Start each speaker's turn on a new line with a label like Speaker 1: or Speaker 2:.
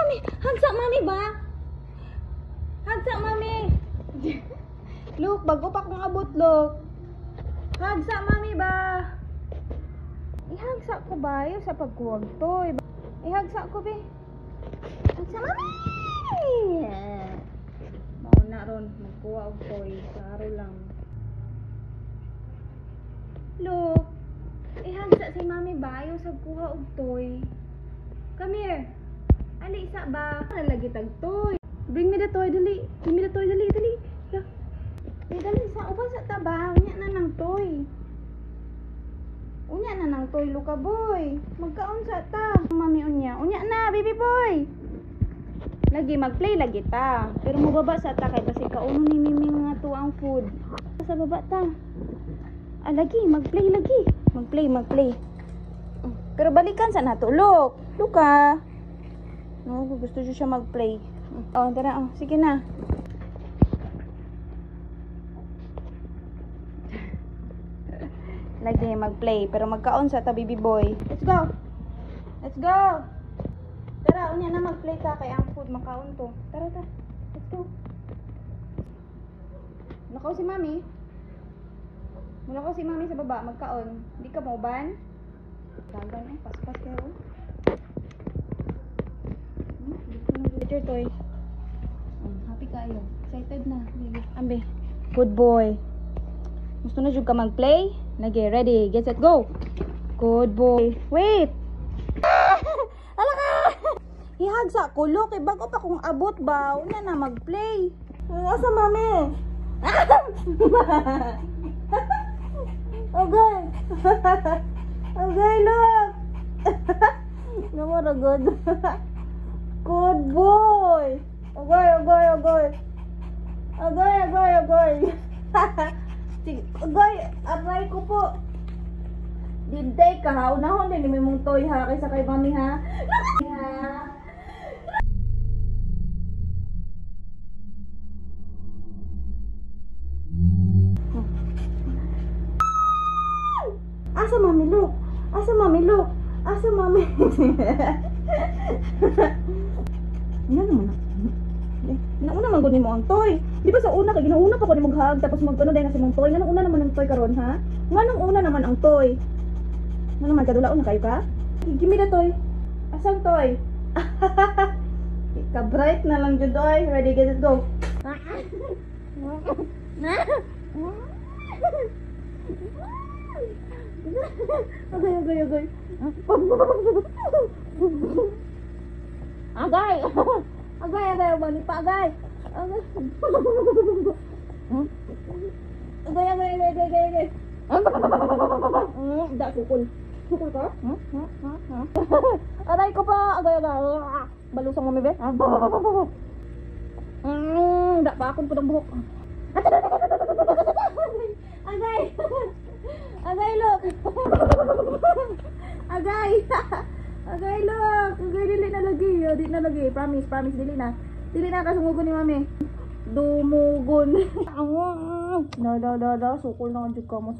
Speaker 1: mami. Hagsa mami ba? Hagsa mami. Look, bago pa kong abot, look. Hagsa mami ba? Ihagsa ko ba? Ayaw sa pagkuwag to. Ihagsa ko, be. Hagsa mami! Mauna ron. Magkuha og toy. Klaro lang. Look. Ihagsa si mami ba? Ayaw sa kuha og toy. Come here. Ali, isa ba? Nalagi tag toy. Bring me the toy, dali. Bring me the toy, dali, dali. Yeah. Dali, sa uban sa taba. Unya na ng toy. Unya na ng toy, Luka boy. Magkaon sa ta. Mami, unya. Unya na, baby boy. Lagi, magplay lagi ta. Pero mababa sa ta kay basi kauno ni Miming nga to ang food. Sa baba ta. Ah, lagi, magplay lagi. Magplay. Pero balikan sa nato, look. Luka. No, gusto siya magplay. Oh, tara, oh. Sige na. Lagi magplay, pero magkaon sa ta, baby boy. Let's go. Let's go. Tara, unya na magplay ka kay ang food makaon to. Tara. Let's go. Nakaw si mami. Mula ko si mami sa baba, magkaon. Hindi ka mauban? Dagan eh, paspas kayo. Get your toy. Happy kayo. Excited na. Ambe. Good boy. Gusto na juga mag-play? Lagi, ready, get set, go. Good boy. Wait. Ala ka. Ihagsa ko, look. Eh, bago pa kung abot ba? Una na mag-play. Asa mami? Okay. Okay, look. No more good. Good boy. Okay. Sige, okay. Aray ko po. Dintay ka ha. Unahon din may mong toy ha. Kaysa kay mami ha. Asa mami, look. Asa mami. Yan naman. Nauna man gud mo ang toy. Di ba sa una kay ginauna pa ko ni maghag tapos magkano dai na sa mong toy. Nganong una naman ang toy karon ha? Nganong una naman ang toy? Nganong man kadulaon na kayo ka? Give me the toy. Asang toy? Ka-bright na lang jud oy. Ready, get it, go. Okay. Agay, bani pa agay. Agay. Da sukul. Sukul ka? Aray ko pa, agay. Balusang mo be. Da pa akong pudang buhok. Agay, look. Agay, look. Agay, dili na lagi. Promise, dili na. Dili na kasungugon ni mami. Dumugon. No. Sukol na ang ka mo.